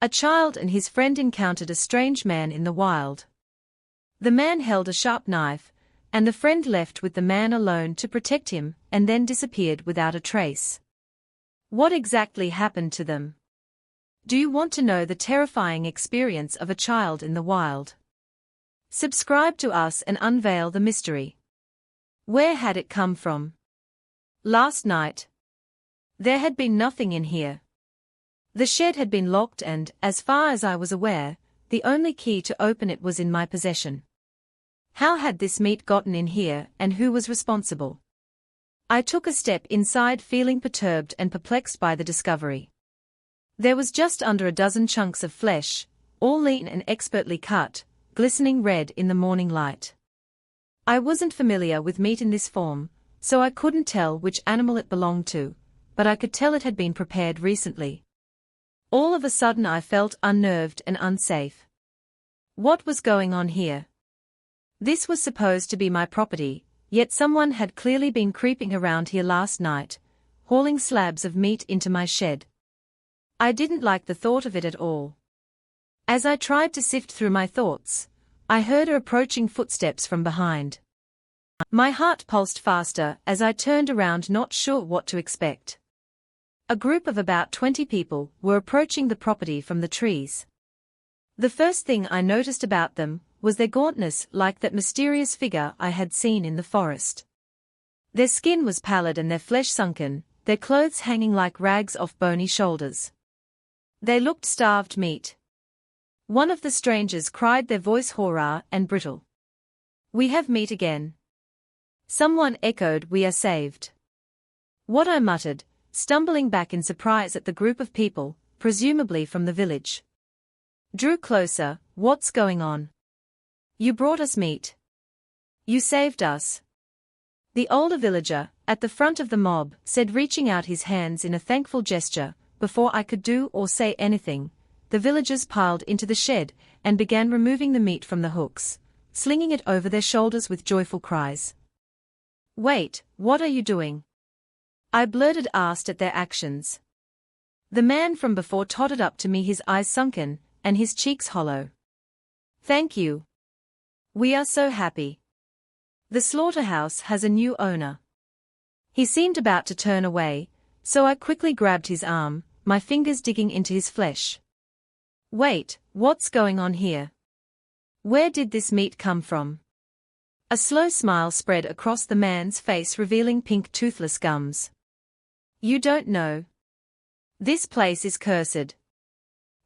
A child and his friend encountered a strange man in the wild. The man held a sharp knife, and the friend left with the man alone to protect him and then disappeared without a trace. What exactly happened to them? Do you want to know the terrifying experience of a child in the wild? Subscribe to us and unveil the mystery. Where had it come from? Last night. There had been nothing in here. The shed had been locked and, as far as I was aware, the only key to open it was in my possession. How had this meat gotten in here and who was responsible? I took a step inside feeling perturbed and perplexed by the discovery. There was just under a dozen chunks of flesh, all lean and expertly cut, glistening red in the morning light. I wasn't familiar with meat in this form, so I couldn't tell which animal it belonged to, but I could tell it had been prepared recently. All of a sudden I felt unnerved and unsafe. What was going on here? This was supposed to be my property, yet someone had clearly been creeping around here last night, hauling slabs of meat into my shed. I didn't like the thought of it at all. As I tried to sift through my thoughts, I heard approaching footsteps from behind. My heart pulsed faster as I turned around, not sure what to expect. A group of about 20 people were approaching the property from the trees. The first thing I noticed about them was their gauntness, like that mysterious figure I had seen in the forest. Their skin was pallid and their flesh sunken, their clothes hanging like rags off bony shoulders. They looked starved meat. One of the strangers cried, their voice hoarse and brittle. "We have meat again." Someone echoed, "We are saved." What I muttered, stumbling back in surprise at the group of people, presumably from the village. Drew closer. "What's going on? You brought us meat. You saved us." The older villager, at the front of the mob, said, reaching out his hands in a thankful gesture. Before I could do or say anything, the villagers piled into the shed and began removing the meat from the hooks, slinging it over their shoulders with joyful cries. "Wait, what are you doing?" I blurted, asked at their actions. The man from before tottered up to me, his eyes sunken and his cheeks hollow. "Thank you. We are so happy. The slaughterhouse has a new owner." He seemed about to turn away, so I quickly grabbed his arm, my fingers digging into his flesh. "Wait, what's going on here? Where did this meat come from?" A slow smile spread across the man's face, revealing pink toothless gums. "You don't know. This place is cursed.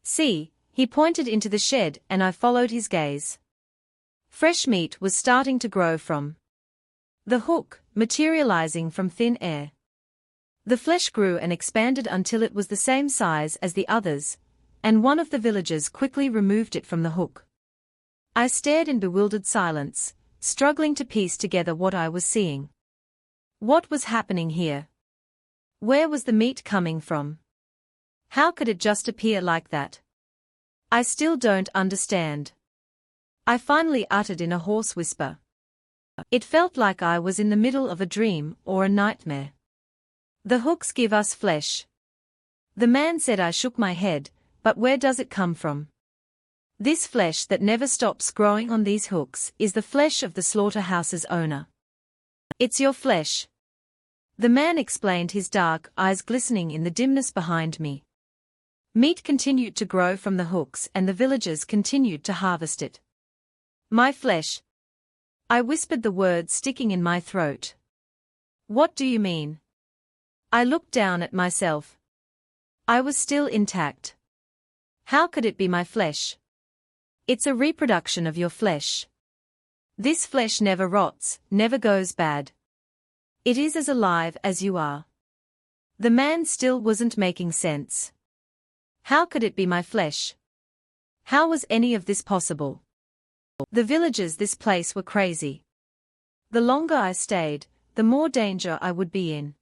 See," he pointed into the shed and I followed his gaze. Fresh meat was starting to grow from the hook, materializing from thin air. The flesh grew and expanded until it was the same size as the others, and one of the villagers quickly removed it from the hook. I stared in bewildered silence, struggling to piece together what I was seeing. What was happening here? Where was the meat coming from? How could it just appear like that? I still don't understand. I finally uttered in a hoarse whisper. It felt like I was in the middle of a dream or a nightmare. "The hooks give us flesh." The man said. I shook my head, "But where does it come from?" "This flesh that never stops growing on these hooks is the flesh of the slaughterhouse's owner. It's your flesh." The man explained, his dark eyes glistening in the dimness behind me. Meat continued to grow from the hooks and the villagers continued to harvest it. "My flesh." I whispered, the words sticking in my throat. "What do you mean?" I looked down at myself. I was still intact. How could it be my flesh? "It's a reproduction of your flesh. This flesh never rots, never goes bad. It is as alive as you are." The man still wasn't making sense. How could it be my flesh? How was any of this possible? The villagers this place were crazy. The longer I stayed, the more danger I would be in.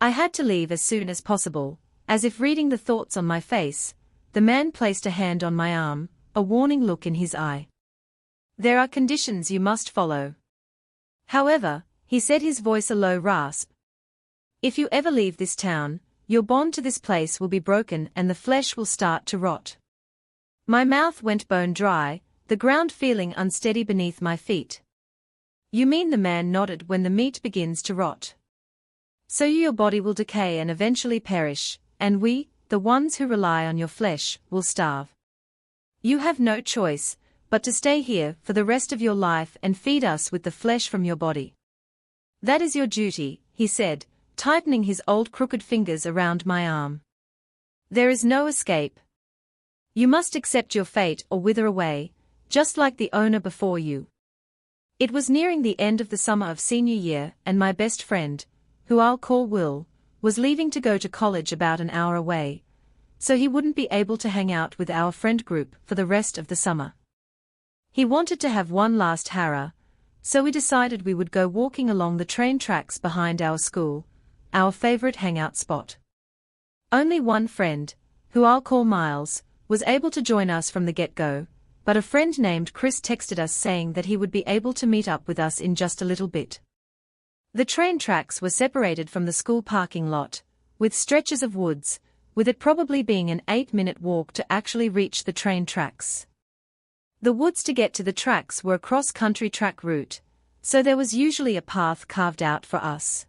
I had to leave as soon as possible. As if reading the thoughts on my face, the man placed a hand on my arm, a warning look in his eye. "There are conditions you must follow. However," he said, his voice a low rasp. "If you ever leave this town, your bond to this place will be broken and the flesh will start to rot. My mouth went bone dry, the ground feeling unsteady beneath my feet. You mean, the man nodded, when the meat begins to rot. So your body will decay and eventually perish, and we, the ones who rely on your flesh, will starve. You have no choice but to stay here for the rest of your life and feed us with the flesh from your body. That is your duty, he said, tightening his old crooked fingers around my arm. There is no escape. You must accept your fate or wither away, just like the owner before you. It was nearing the end of the summer of senior year, and my best friend, who I'll call Will, was leaving to go to college about an hour away, so he wouldn't be able to hang out with our friend group for the rest of the summer. He wanted to have one last hurrah, so we decided we would go walking along the train tracks behind our school, our favorite hangout spot. Only one friend, who I'll call Miles, was able to join us from the get-go, but a friend named Chris texted us saying that he would be able to meet up with us in just a little bit. The train tracks were separated from the school parking lot, with stretches of woods, with it probably being an 8-minute walk to actually reach the train tracks. The woods to get to the tracks were a cross-country track route, so there was usually a path carved out for us.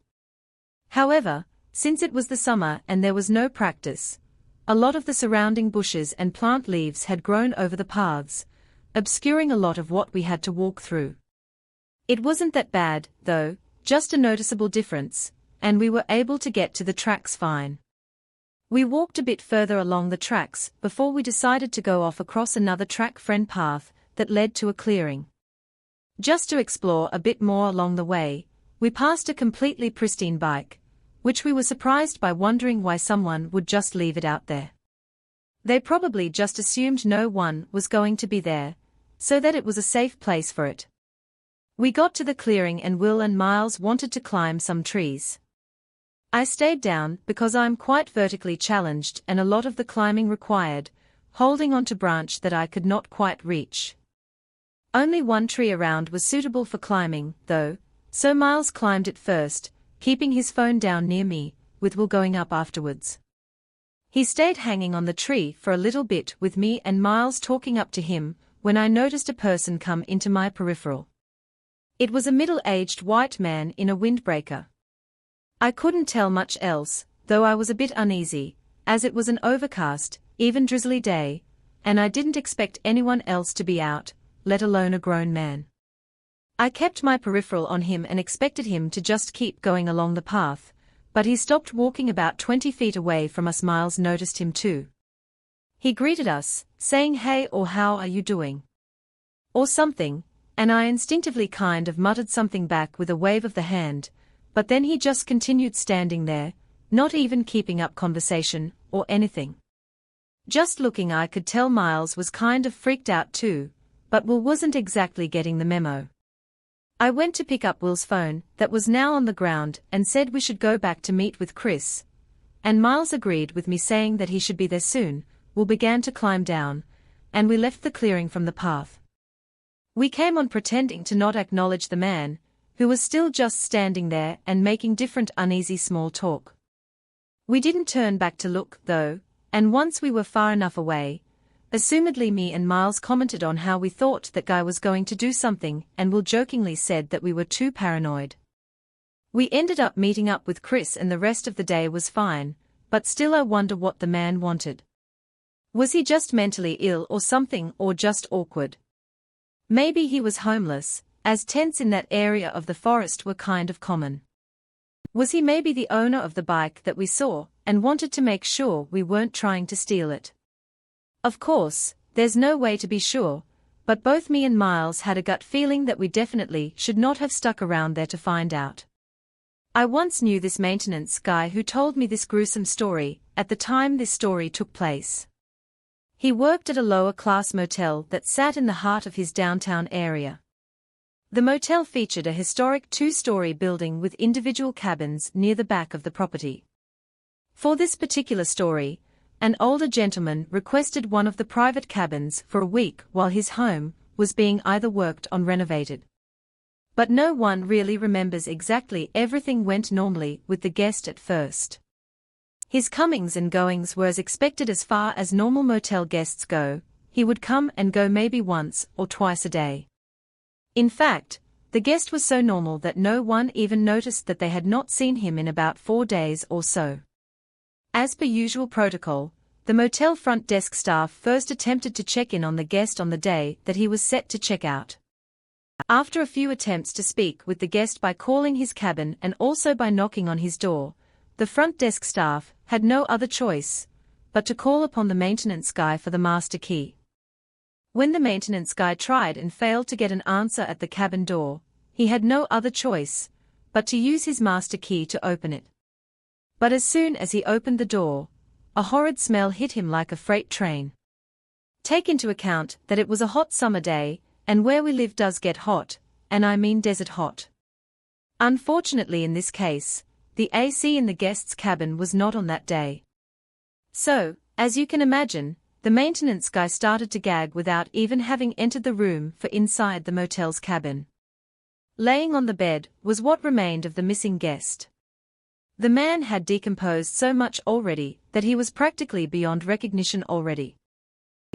However, since it was the summer and there was no practice, a lot of the surrounding bushes and plant leaves had grown over the paths, obscuring a lot of what we had to walk through. It wasn't that bad, though, just a noticeable difference, and we were able to get to the tracks fine. We walked a bit further along the tracks before we decided to go off across another track-friend path that led to a clearing. Just to explore a bit more along the way, we passed a completely pristine bike, which we were surprised by, wondering why someone would just leave it out there. They probably just assumed no one was going to be there, so that it was a safe place for it. We got to the clearing and Will and Miles wanted to climb some trees. I stayed down because I'm quite vertically challenged and a lot of the climbing required holding onto branch that I could not quite reach. Only one tree around was suitable for climbing, though, so Miles climbed it first, keeping his phone down near me, with Will going up afterwards. He stayed hanging on the tree for a little bit with me and Miles talking up to him when I noticed a person come into my peripheral. It was a middle-aged white man in a windbreaker. I couldn't tell much else, though I was a bit uneasy, as it was an overcast, even drizzly day, and I didn't expect anyone else to be out, let alone a grown man. I kept my peripheral on him and expected him to just keep going along the path, but he stopped walking about 20 feet away from us. Miles noticed him too. He greeted us, saying hey or how are you doing? Or something, and I instinctively kind of muttered something back with a wave of the hand, but then he just continued standing there, not even keeping up conversation or anything. Just looking. I could tell Miles was kind of freaked out too, but Will wasn't exactly getting the memo. I went to pick up Will's phone, that was now on the ground, and said we should go back to meet with Chris, and Miles agreed with me, saying that he should be there soon. Will began to climb down, and we left the clearing from the path. We came on pretending to not acknowledge the man, who was still just standing there and making different uneasy small talk. We didn't turn back to look, though, and once we were far enough away, assumedly me and Miles commented on how we thought that guy was going to do something, and Will jokingly said that we were too paranoid. We ended up meeting up with Chris and the rest of the day was fine, but still I wonder what the man wanted. Was he just mentally ill or something, or just awkward? Maybe he was homeless, as tents in that area of the forest were kind of common. Was he maybe the owner of the bike that we saw, and wanted to make sure we weren't trying to steal it? Of course, there's no way to be sure, but both me and Miles had a gut feeling that we definitely should not have stuck around there to find out. I once knew this maintenance guy who told me this gruesome story at the time this story took place. He worked at a lower-class motel that sat in the heart of his downtown area. The motel featured a historic 2-story building with individual cabins near the back of the property. For this particular story, an older gentleman requested one of the private cabins for a week while his home was being either worked on renovated. But no one really remembers exactly. Everything went normally with the guest at first. His comings and goings were as expected as far as normal motel guests go. He would come and go maybe once or twice a day. In fact, the guest was so normal that no one even noticed that they had not seen him in about 4 days or so. As per usual protocol, the motel front desk staff first attempted to check in on the guest on the day that he was set to check out. After a few attempts to speak with the guest by calling his cabin and also by knocking on his door, the front desk staff had no other choice but to call upon the maintenance guy for the master key. When the maintenance guy tried and failed to get an answer at the cabin door, he had no other choice but to use his master key to open it. But as soon as he opened the door, a horrid smell hit him like a freight train. Take into account that it was a hot summer day, and where we live does get hot, and I mean desert hot. Unfortunately in this case, the AC in the guest's cabin was not on that day. So, as you can imagine, the maintenance guy started to gag without even having entered the room for inside the motel's cabin. Laying on the bed was what remained of the missing guest. The man had decomposed so much already that he was practically beyond recognition already.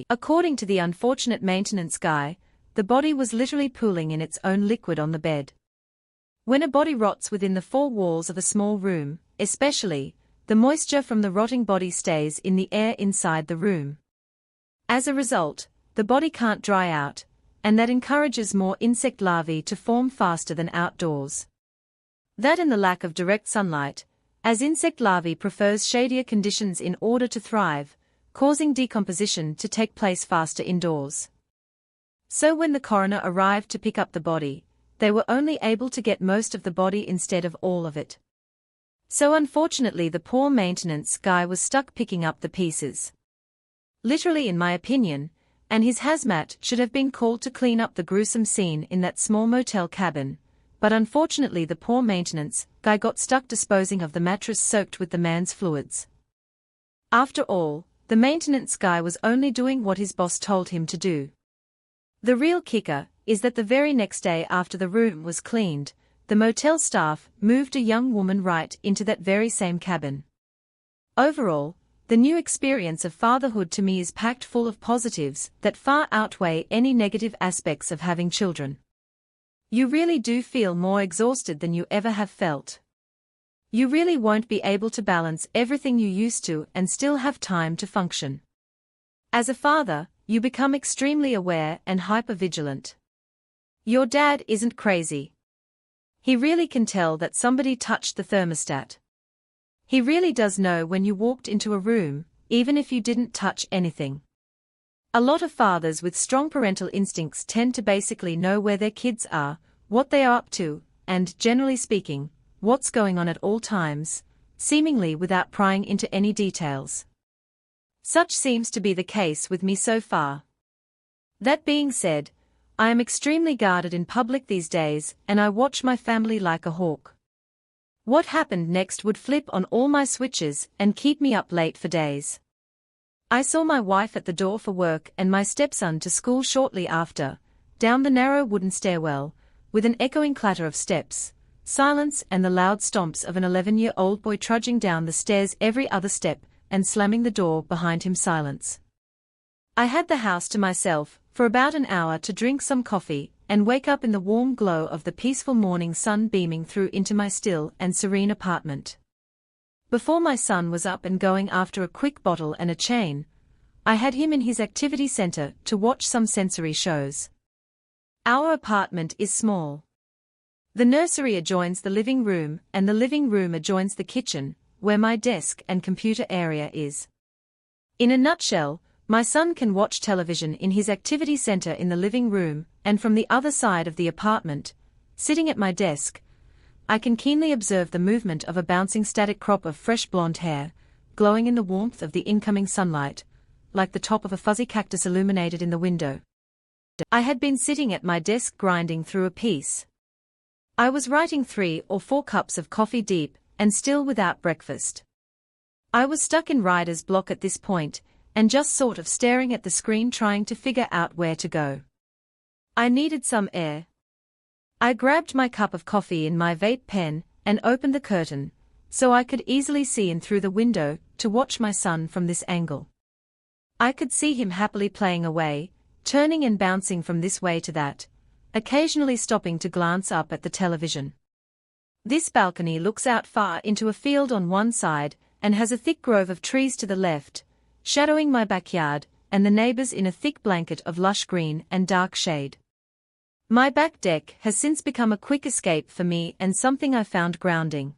According to the unfortunate maintenance guy, the body was literally pooling in its own liquid on the bed. When a body rots within the 4 walls of a small room, especially, the moisture from the rotting body stays in the air inside the room. As a result, the body can't dry out, and that encourages more insect larvae to form faster than outdoors. That and the lack of direct sunlight, as insect larvae prefers shadier conditions in order to thrive, causing decomposition to take place faster indoors. So when the coroner arrived to pick up the body, they were only able to get most of the body instead of all of it. So unfortunately the poor maintenance guy was stuck picking up the pieces. Literally in my opinion, and his hazmat should have been called to clean up the gruesome scene in that small motel cabin, but unfortunately the poor maintenance guy got stuck disposing of the mattress soaked with the man's fluids. After all, the maintenance guy was only doing what his boss told him to do. The real kicker is that the very next day after the room was cleaned, the motel staff moved a young woman right into that very same cabin. Overall, the new experience of fatherhood to me is packed full of positives that far outweigh any negative aspects of having children. You really do feel more exhausted than you ever have felt. You really won't be able to balance everything you used to and still have time to function. As a father, you become extremely aware and hyper-vigilant. Your dad isn't crazy. He really can tell that somebody touched the thermostat. He really does know when you walked into a room, even if you didn't touch anything. A lot of fathers with strong parental instincts tend to basically know where their kids are, what they are up to, and, generally speaking, what's going on at all times, seemingly without prying into any details. Such seems to be the case with me so far. That being said, I am extremely guarded in public these days, and I watch my family like a hawk. What happened next would flip on all my switches and keep me up late for days. I saw my wife at the door for work and my stepson to school shortly after, down the narrow wooden stairwell, with an echoing clatter of steps, silence and the loud stomps of an 11-year-old boy trudging down the stairs every other step and slamming the door behind him. Silence. I had the house to myself for about an hour to drink some coffee and wake up in the warm glow of the peaceful morning sun beaming through into my still and serene apartment. Before my son was up and going after a quick bottle and a chain, I had him in his activity center to watch some sensory shows. Our apartment is small. The nursery adjoins the living room and the living room adjoins the kitchen, where my desk and computer area is. In a nutshell, my son can watch television in his activity center in the living room, and from the other side of the apartment, sitting at my desk, I can keenly observe the movement of a bouncing static crop of fresh blonde hair, glowing in the warmth of the incoming sunlight, like the top of a fuzzy cactus illuminated in the window. I had been sitting at my desk grinding through a piece. I was writing 3 or 4 cups of coffee deep, and still without breakfast. I was stuck in writer's block at this point, and just sort of staring at the screen trying to figure out where to go. I needed some air. I grabbed my cup of coffee in my vape pen and opened the curtain, so I could easily see in through the window to watch my son from this angle. I could see him happily playing away, turning and bouncing from this way to that, occasionally stopping to glance up at the television. This balcony looks out far into a field on one side and has a thick grove of trees to the left, shadowing my backyard and the neighbors in a thick blanket of lush green and dark shade. My back deck has since become a quick escape for me and something I found grounding.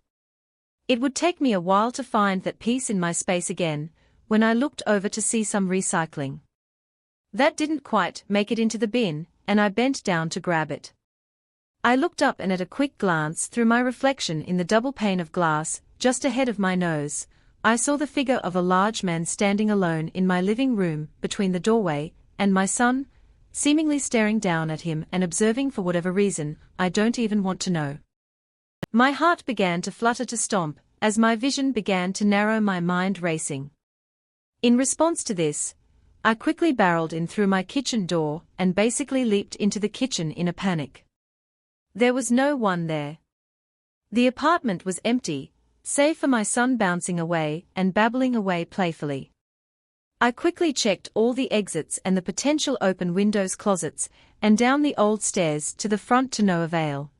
It would take me a while to find that peace in my space again, when I looked over to see some recycling. That didn't quite make it into the bin, and I bent down to grab it. I looked up and at a quick glance through my reflection in the double pane of glass, just ahead of my nose, I saw the figure of a large man standing alone in my living room between the doorway and my son, seemingly staring down at him and observing for whatever reason, I don't even want to know. My heart began to flutter to stomp, as my vision began to narrow, my mind racing. In response to this, I quickly barreled in through my kitchen door and basically leaped into the kitchen in a panic. There was no one there. The apartment was empty, save for my son bouncing away and babbling away playfully. I quickly checked all the exits and the potential open windows, closets, and down the old stairs to the front to no avail.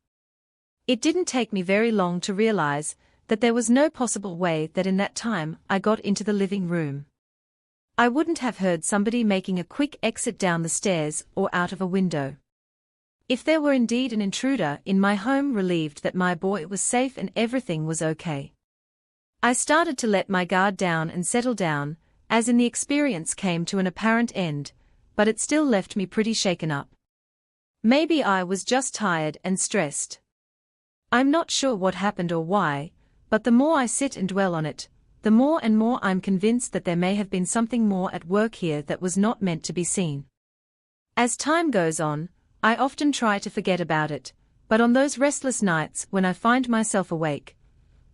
It didn't take me very long to realize that there was no possible way that in that time I got into the living room. I wouldn't have heard somebody making a quick exit down the stairs or out of a window. If there were indeed an intruder in my home, relieved that my boy was safe and everything was okay. I started to let my guard down and settle down, as in the experience came to an apparent end, but it still left me pretty shaken up. Maybe I was just tired and stressed. I'm not sure what happened or why, but the more I sit and dwell on it, the more and more I'm convinced that there may have been something more at work here that was not meant to be seen. As time goes on, I often try to forget about it, but on those restless nights when I find myself awake,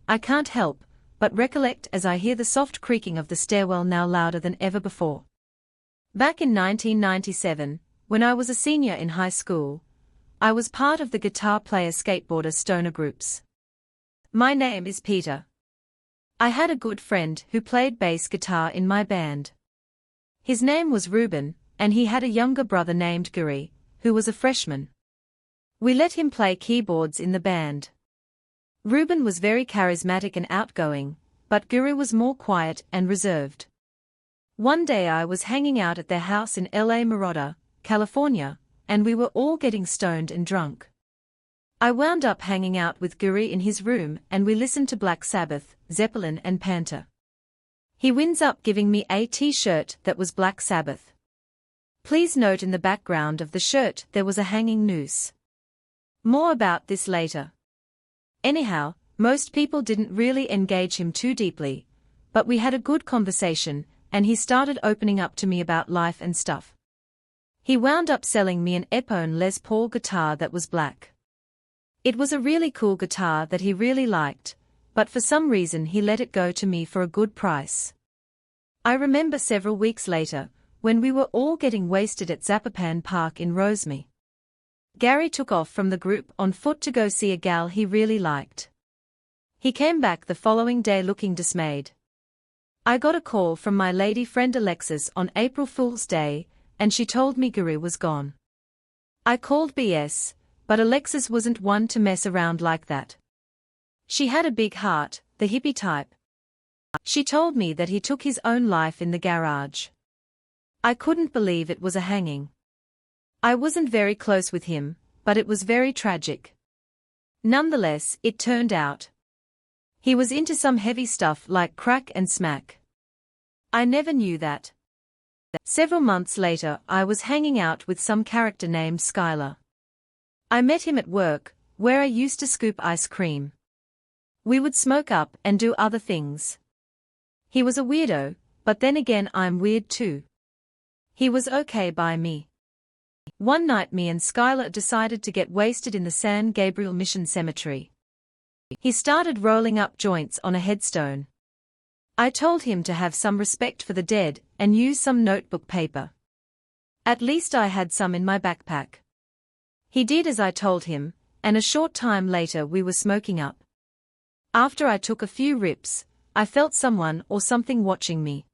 I can't help but recollect as I hear the soft creaking of the stairwell, now louder than ever before. Back in 1997, when I was a senior in high school, I was part of the guitar player skateboarder stoner groups. My name is Peter. I had a good friend who played bass guitar in my band. His name was Ruben, and he had a younger brother named Guri, who was a freshman. We let him play keyboards in the band. Ruben was very charismatic and outgoing, but Guri was more quiet and reserved. One day I was hanging out at their house in Murrieta, California, and we were all getting stoned and drunk. I wound up hanging out with Guri in his room and we listened to Black Sabbath, Zeppelin and Panther. He winds up giving me a t-shirt that was Black Sabbath. Please note in the background of the shirt there was a hanging noose. More about this later. Anyhow, most people didn't really engage him too deeply, but we had a good conversation and he started opening up to me about life and stuff. He wound up selling me an Epiphone Les Paul guitar that was black. It was a really cool guitar that he really liked, but for some reason he let it go to me for a good price. I remember several weeks later, when we were all getting wasted at Zapopan Park in Rosemary. Gary took off from the group on foot to go see a gal he really liked. He came back the following day looking dismayed. I got a call from my lady friend Alexis on April Fool's Day, and she told me Gary was gone. I called BS, but Alexis wasn't one to mess around like that. She had a big heart, the hippie type. She told me that he took his own life in the garage. I couldn't believe it was a hanging. I wasn't very close with him, but it was very tragic. Nonetheless, it turned out he was into some heavy stuff like crack and smack. I never knew that. Several months later, I was hanging out with some character named Skylar. I met him at work, where I used to scoop ice cream. We would smoke up and do other things. He was a weirdo, but then again I'm weird too. He was okay by me. One night me and Skylar decided to get wasted in the San Gabriel Mission Cemetery. He started rolling up joints on a headstone. I told him to have some respect for the dead and use some notebook paper. At least I had some in my backpack. He did as I told him, and a short time later we were smoking up. After I took a few rips, I felt someone or something watching me.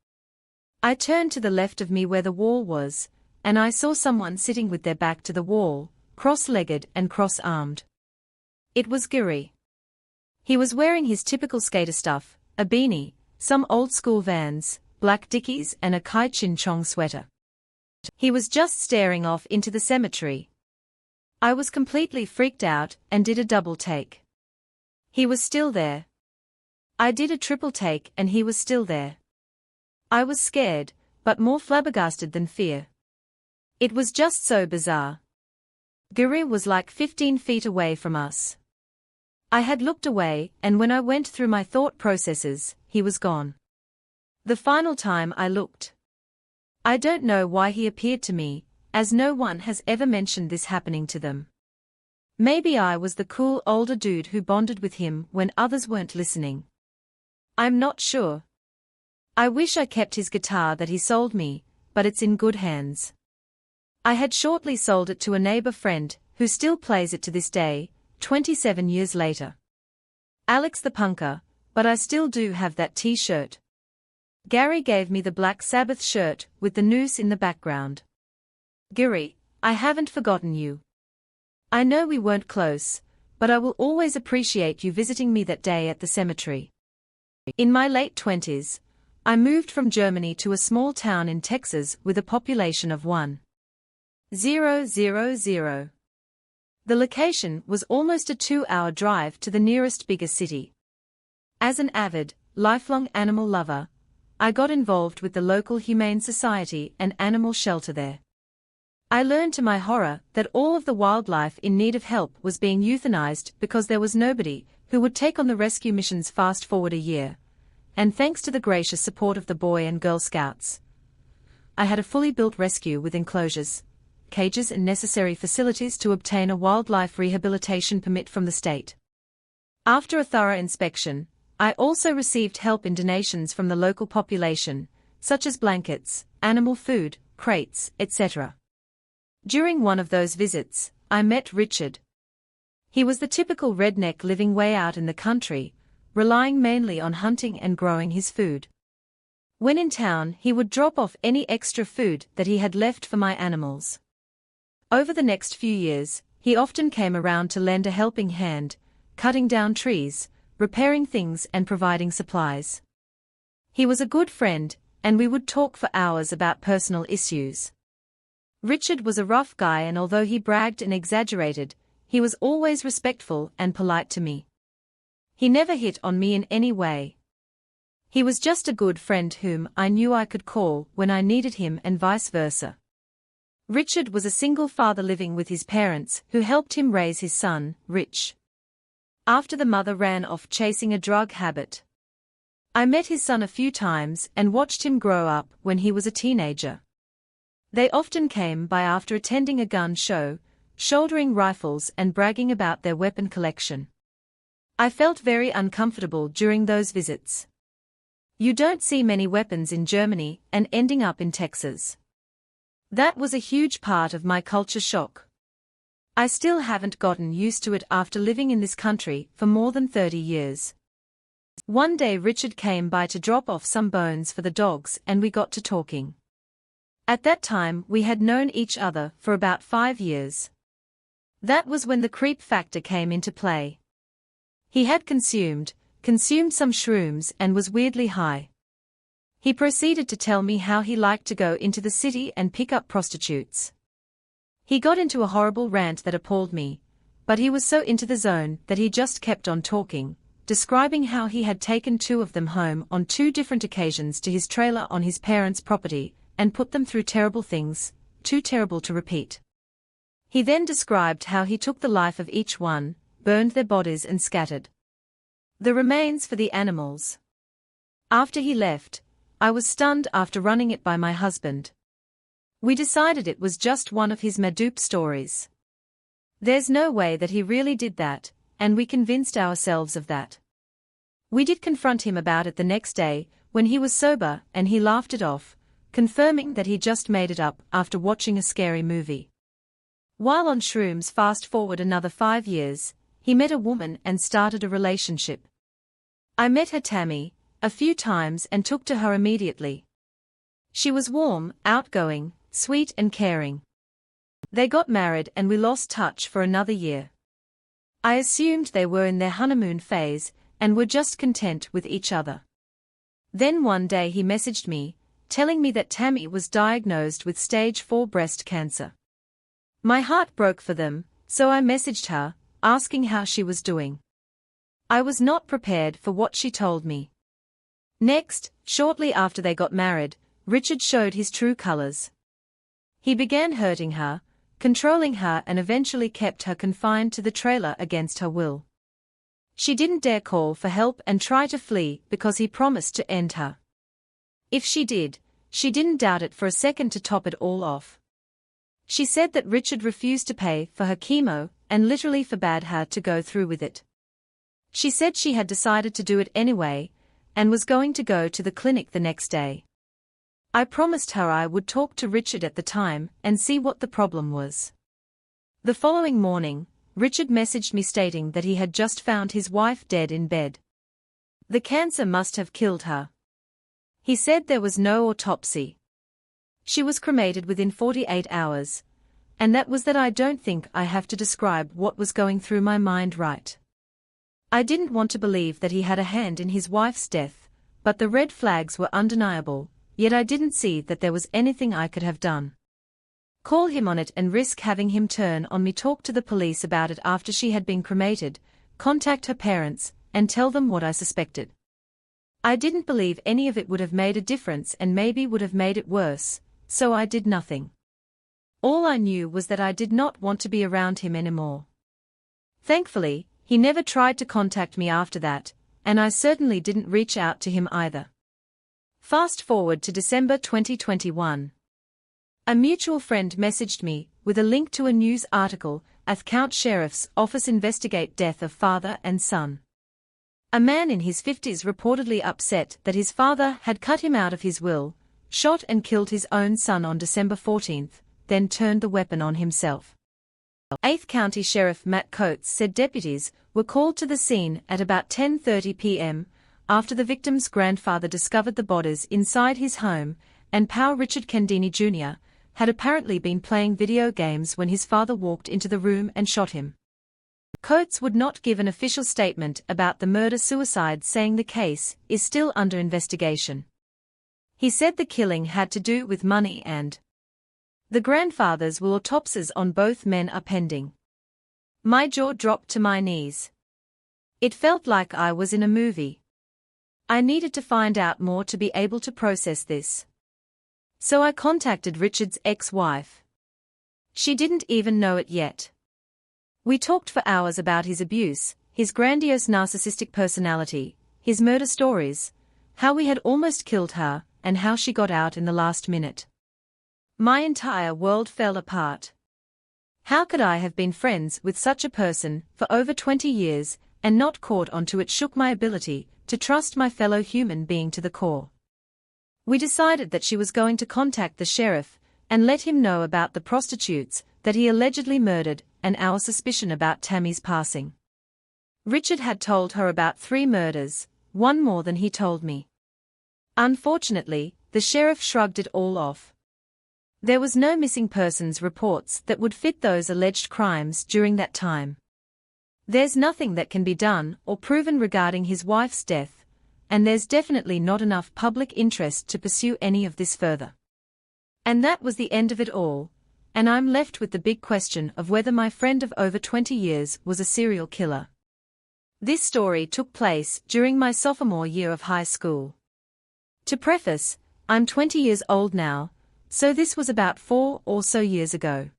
I turned to the left of me where the wall was, and I saw someone sitting with their back to the wall, cross-legged and cross-armed. It was Giri. He was wearing his typical skater stuff, a beanie, some old-school Vans, black Dickies and a Kai Chin Chong sweater. He was just staring off into the cemetery. I was completely freaked out and did a double take. He was still there. I did a triple take and he was still there. I was scared, but more flabbergasted than fear. It was just so bizarre. Giri was like 15 feet away from us. I had looked away, and when I went through my thought processes, he was gone. The final time I looked. I don't know why he appeared to me, as no one has ever mentioned this happening to them. Maybe I was the cool older dude who bonded with him when others weren't listening. I'm not sure. I wish I kept his guitar that he sold me, but it's in good hands. I had shortly sold it to a neighbor friend, who still plays it to this day, 27 years later. Alex the Punker, but I still do have that t-shirt. Gary gave me the Black Sabbath shirt with the noose in the background. Giri, I haven't forgotten you. I know we weren't close, but I will always appreciate you visiting me that day at the cemetery. In my late 20s, I moved from Germany to a small town in Texas with a population of 1,000. The location was almost a 2-hour drive to the nearest bigger city. As an avid, lifelong animal lover, I got involved with the local humane society and animal shelter there. I learned to my horror that all of the wildlife in need of help was being euthanized because there was nobody who would take on the rescue missions. Fast forward a year, and thanks to the gracious support of the Boy and Girl Scouts, I had a fully built rescue with enclosures, cages and necessary facilities to obtain a wildlife rehabilitation permit from the state. After a thorough inspection, I also received help in donations from the local population, such as blankets, animal food, crates, etc. During one of those visits, I met Richard. He was the typical redneck living way out in the country, relying mainly on hunting and growing his food. When in town, he would drop off any extra food that he had left for my animals. Over the next few years, he often came around to lend a helping hand, cutting down trees, repairing things and providing supplies. He was a good friend, and we would talk for hours about personal issues. Richard was a rough guy, and although he bragged and exaggerated, he was always respectful and polite to me. He never hit on me in any way. He was just a good friend whom I knew I could call when I needed him and vice versa. Richard was a single father living with his parents who helped him raise his son, Rich, after the mother ran off chasing a drug habit. I met his son a few times and watched him grow up when he was a teenager. They often came by after attending a gun show, shouldering rifles and bragging about their weapon collection. I felt very uncomfortable during those visits. You don't see many weapons in Germany and ending up in Texas. That was a huge part of my culture shock. I still haven't gotten used to it after living in this country for more than 30 years. One day Richard came by to drop off some bones for the dogs and we got to talking. At that time we had known each other for about 5 years. That was when the creep factor came into play. He had consumed some shrooms and was weirdly high. He proceeded to tell me how he liked to go into the city and pick up prostitutes. He got into a horrible rant that appalled me, but he was so into the zone that he just kept on talking, describing how he had taken 2 of them home on 2 different occasions to his trailer on his parents' property, and put them through terrible things, too terrible to repeat. He then described how he took the life of each one, burned their bodies and scattered the remains for the animals. After he left, I was stunned after running it by my husband. We decided it was just one of his madupe stories. There's no way that he really did that, and we convinced ourselves of that. We did confront him about it the next day, when he was sober, and he laughed it off, confirming that he just made it up after watching a scary movie. While on shrooms, fast forward another 5 years, he met a woman and started a relationship. I met her Tammy a few times and took to her immediately. She was warm, outgoing, sweet and caring. They got married and we lost touch for another year. I assumed they were in their honeymoon phase and were just content with each other. Then one day he messaged me, telling me that Tammy was diagnosed with stage 4 breast cancer. My heart broke for them, so I messaged her, asking how she was doing. I was not prepared for what she told me. Next, shortly after they got married, Richard showed his true colors. He began hurting her, controlling her and eventually kept her confined to the trailer against her will. She didn't dare call for help and try to flee because he promised to end her. If she did, she didn't doubt it for a second to top it all off. She said that Richard refused to pay for her chemo and literally forbade her to go through with it. She said she had decided to do it anyway and was going to go to the clinic the next day. I promised her I would talk to Richard at the time and see what the problem was. The following morning, Richard messaged me stating that he had just found his wife dead in bed. The cancer must have killed her. He said there was no autopsy. She was cremated within 48 hours. And that was that. I don't think I have to describe what was going through my mind right. I didn't want to believe that he had a hand in his wife's death, but the red flags were undeniable, yet I didn't see that there was anything I could have done. Call him on it and risk having him turn on me, talk to the police about it after she had been cremated, contact her parents, and tell them what I suspected. I didn't believe any of it would have made a difference and maybe would have made it worse, so I did nothing. All I knew was that I did not want to be around him anymore. Thankfully, he never tried to contact me after that, and I certainly didn't reach out to him either. Fast forward to December 2021. A mutual friend messaged me with a link to a news article at County Sheriff's Office investigate death of father and son. A man in his 50s reportedly upset that his father had cut him out of his will, shot and killed his own son on December 14, then turned the weapon on himself. 8th County Sheriff Matt Coates said deputies were called to the scene at about 10:30 p.m. after the victim's grandfather discovered the bodies inside his home, and Pau Richard Kendini Jr. had apparently been playing video games when his father walked into the room and shot him. Coates would not give an official statement about the murder-suicide, saying the case is still under investigation. He said the killing had to do with money and the grandfather's will. Autopsies on both men are pending. My jaw dropped to my knees. It felt like I was in a movie. I needed to find out more to be able to process this. So I contacted Richard's ex-wife. She didn't even know it yet. We talked for hours about his abuse, his grandiose narcissistic personality, his murder stories, how we had almost killed her, and how she got out in the last minute. My entire world fell apart. How could I have been friends with such a person for over 20 years and not caught onto it? Shook my ability to trust my fellow human being to the core. We decided that she was going to contact the sheriff and let him know about the prostitutes that he allegedly murdered and our suspicion about Tammy's passing. Richard had told her about 3 murders, one more than he told me. Unfortunately, the sheriff shrugged it all off. There was no missing persons reports that would fit those alleged crimes during that time. There's nothing that can be done or proven regarding his wife's death, and there's definitely not enough public interest to pursue any of this further. And that was the end of it all, and I'm left with the big question of whether my friend of over 20 years was a serial killer. This story took place during my sophomore year of high school. To preface, I'm 20 years old now, so this was about 4 or so years ago.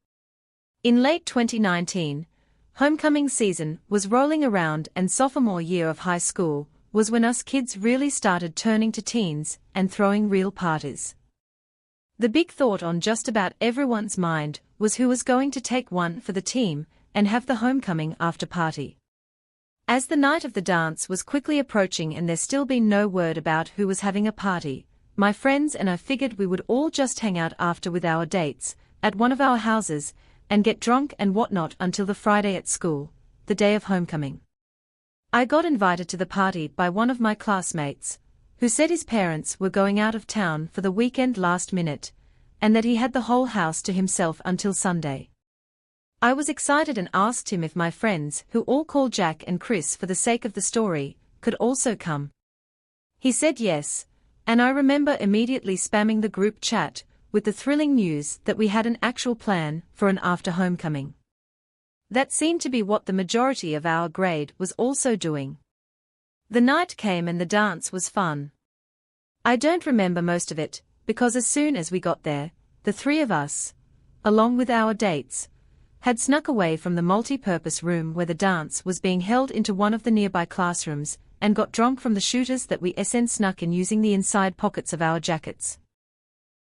In late 2019, homecoming season was rolling around and sophomore year of high school was when us kids really started turning to teens and throwing real parties. The big thought on just about everyone's mind was who was going to take one for the team and have the homecoming after party. As the night of the dance was quickly approaching and there still been no word about who was having a party, my friends and I figured we would all just hang out after with our dates, at one of our houses, and get drunk and whatnot until the Friday at school, the day of homecoming. I got invited to the party by one of my classmates, who said his parents were going out of town for the weekend last minute, and that he had the whole house to himself until Sunday. I was excited and asked him if my friends, who all call Jack and Chris for the sake of the story, could also come. He said yes, and I remember immediately spamming the group chat with the thrilling news that we had an actual plan for an after homecoming. That seemed to be what the majority of our grade was also doing. The night came and the dance was fun. I don't remember most of it, because as soon as we got there, the three of us, along with our dates, had snuck away from the multi-purpose room where the dance was being held into one of the nearby classrooms, and got drunk from the shooters that we snuck in using the inside pockets of our jackets.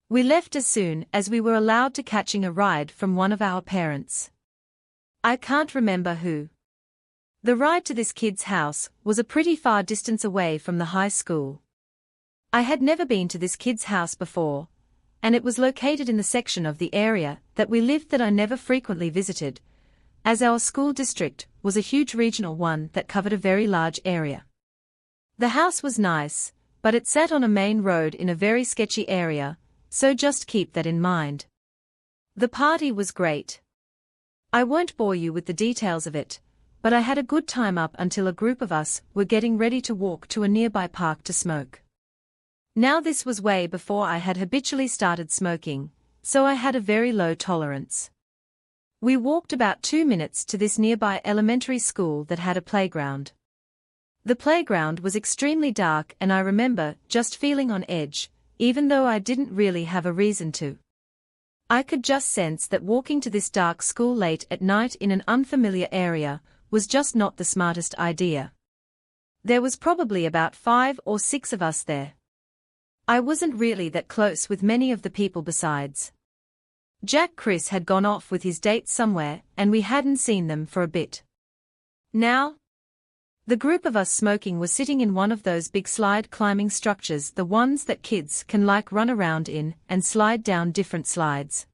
We left as soon as we were allowed to, catching a ride from one of our parents. I can't remember who. The ride to this kid's house was a pretty far distance away from the high school. I had never been to this kid's house before, and it was located in the section of the area that we lived that I never frequently visited, as our school district was a huge regional one that covered a very large area. The house was nice, but it sat on a main road in a very sketchy area, so just keep that in mind. The party was great. I won't bore you with the details of it, but I had a good time up until a group of us were getting ready to walk to a nearby park to smoke. Now this was way before I had habitually started smoking, so I had a very low tolerance. We walked about 2 minutes to this nearby elementary school that had a playground. The playground was extremely dark and I remember just feeling on edge, even though I didn't really have a reason to. I could just sense that walking to this dark school late at night in an unfamiliar area was just not the smartest idea. There was probably about 5 or 6 of us there. I wasn't really that close with many of the people besides. Chris had gone off with his date somewhere and we hadn't seen them for a bit. Now, the group of us smoking was sitting in one of those big slide climbing structures, the ones that kids can run around in and slide down different slides.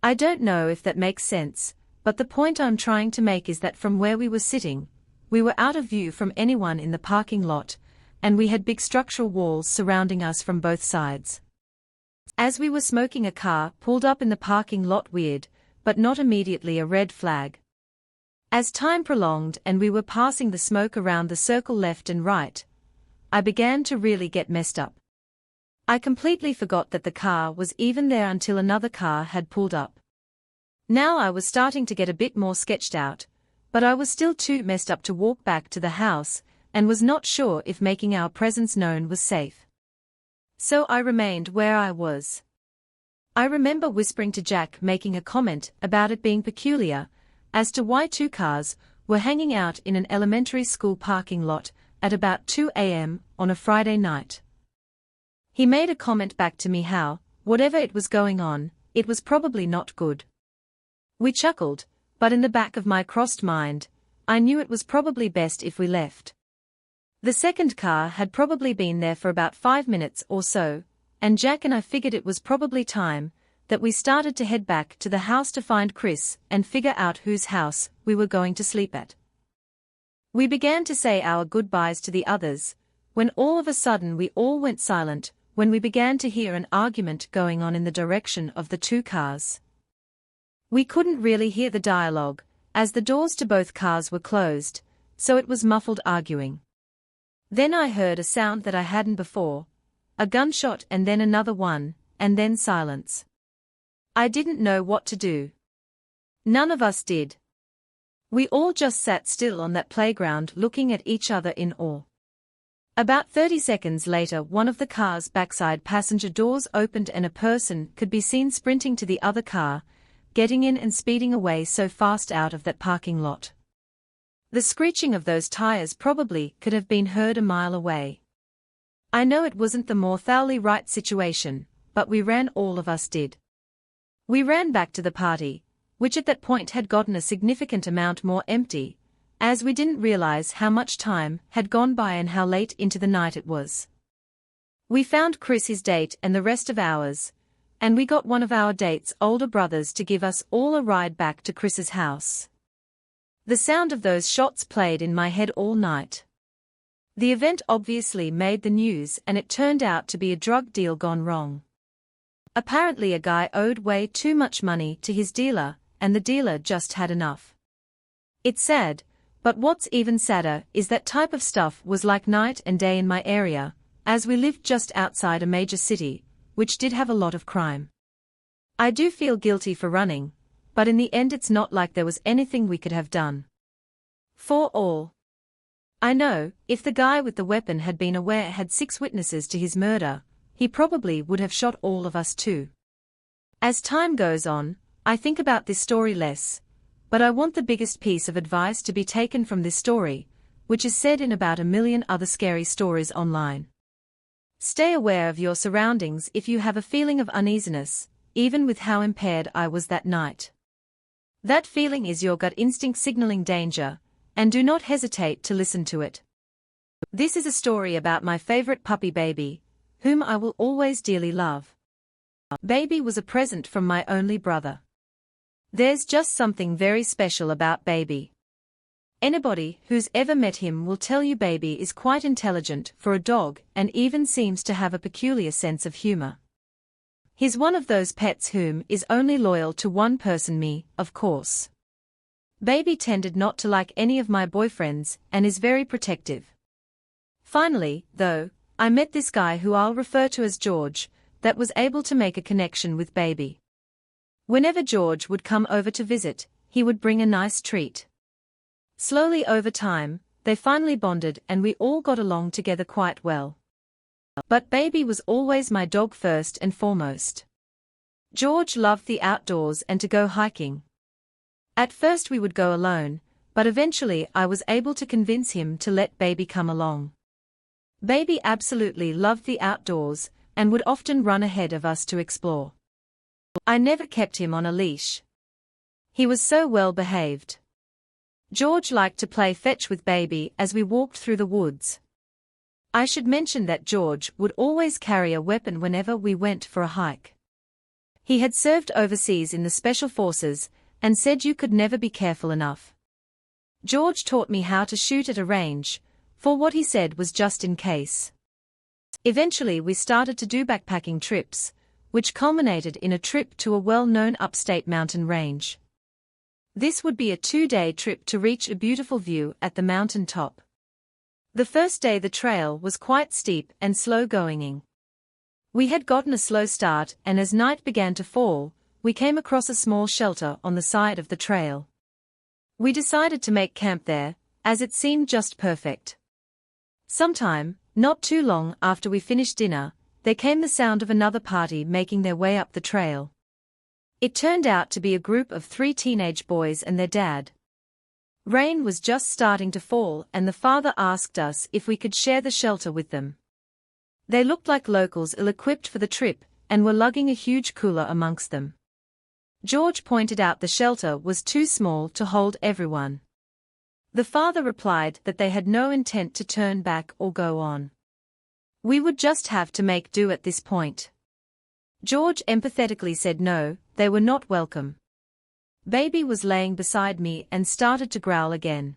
I don't know if that makes sense, but the point I'm trying to make is that from where we were sitting, we were out of view from anyone in the parking lot, and we had big structural walls surrounding us from both sides. As we were smoking, a car pulled up in the parking lot, weird, but not immediately a red flag. As time prolonged and we were passing the smoke around the circle left and right, I began to really get messed up. I completely forgot that the car was even there until another car had pulled up. Now I was starting to get a bit more sketched out, but I was still too messed up to walk back to the house, and was not sure if making our presence known was safe. So I remained where I was. I remember whispering to Jack, making a comment about it being peculiar, as to why 2 cars were hanging out in an elementary school parking lot at about 2 a.m. on a Friday night. He made a comment back to me how, whatever it was going on, it was probably not good. We chuckled, but in the back of my crossed mind, I knew it was probably best if we left. The second car had probably been there for about 5 minutes or so, and Jack and I figured it was probably time that we started to head back to the house to find Chris and figure out whose house we were going to sleep at. We began to say our goodbyes to the others, when all of a sudden we all went silent when we began to hear an argument going on in the direction of the 2 cars. We couldn't really hear the dialogue, as the doors to both cars were closed, so it was muffled arguing. Then I heard a sound that I hadn't before, a gunshot and then another one, and then silence. I didn't know what to do. None of us did. We all just sat still on that playground looking at each other in awe. About 30 seconds later, one of the car's backside passenger doors opened and a person could be seen sprinting to the other car, getting in and speeding away so fast out of that parking lot. The screeching of those tires probably could have been heard a mile away. I know it wasn't the more thoroughly right situation, but we ran, all of us did. We ran back to the party, which at that point had gotten a significant amount more empty, as we didn't realize how much time had gone by and how late into the night it was. We found Chris his date and the rest of ours, and we got one of our date's older brothers to give us all a ride back to Chris's house. The sound of those shots played in my head all night. The event obviously made the news, and it turned out to be a drug deal gone wrong. Apparently a guy owed way too much money to his dealer, and the dealer just had enough. It's sad, but what's even sadder is that type of stuff was like night and day in my area, as we lived just outside a major city, which did have a lot of crime. I do feel guilty for running, but in the end it's not like there was anything we could have done. For all I know, if the guy with the weapon had been aware had 6 witnesses to his murder, he probably would have shot all of us too. As time goes on, I think about this story less, but I want the biggest piece of advice to be taken from this story, which is said in about 1 million other scary stories online. Stay aware of your surroundings if you have a feeling of uneasiness, even with how impaired I was that night. That feeling is your gut instinct signaling danger, and do not hesitate to listen to it. This is a story about my favorite puppy Baby, whom I will always dearly love. Baby was a present from my only brother. There's just something very special about Baby. Anybody who's ever met him will tell you Baby is quite intelligent for a dog and even seems to have a peculiar sense of humor. He's one of those pets whom is only loyal to one person, me, of course. Baby tended not to like any of my boyfriends and is very protective. Finally, though, I met this guy who I'll refer to as George, that was able to make a connection with Baby. Whenever George would come over to visit, he would bring a nice treat. Slowly over time, they finally bonded and we all got along together quite well. But Baby was always my dog first and foremost. George loved the outdoors and to go hiking. At first we would go alone, but eventually I was able to convince him to let Baby come along. Baby absolutely loved the outdoors, and would often run ahead of us to explore. I never kept him on a leash. He was so well behaved. George liked to play fetch with Baby as we walked through the woods. I should mention that George would always carry a weapon whenever we went for a hike. He had served overseas in the Special Forces, and said you could never be careful enough. George taught me how to shoot at a range, for what he said was just in case. Eventually we started to do backpacking trips, which culminated in a trip to a well-known upstate mountain range. This would be a 2-day trip to reach a beautiful view at the mountain top. The first day the trail was quite steep and slow-going. We had gotten a slow start, and as night began to fall, we came across a small shelter on the side of the trail. We decided to make camp there, as it seemed just perfect. Sometime, not too long after we finished dinner, there came the sound of another party making their way up the trail. It turned out to be a group of 3 teenage boys and their dad. Rain was just starting to fall, and the father asked us if we could share the shelter with them. They looked like locals ill-equipped for the trip, and were lugging a huge cooler amongst them. George pointed out the shelter was too small to hold everyone. The father replied that they had no intent to turn back or go on. We would just have to make do at this point. George empathetically said no, they were not welcome. Baby was laying beside me and started to growl again.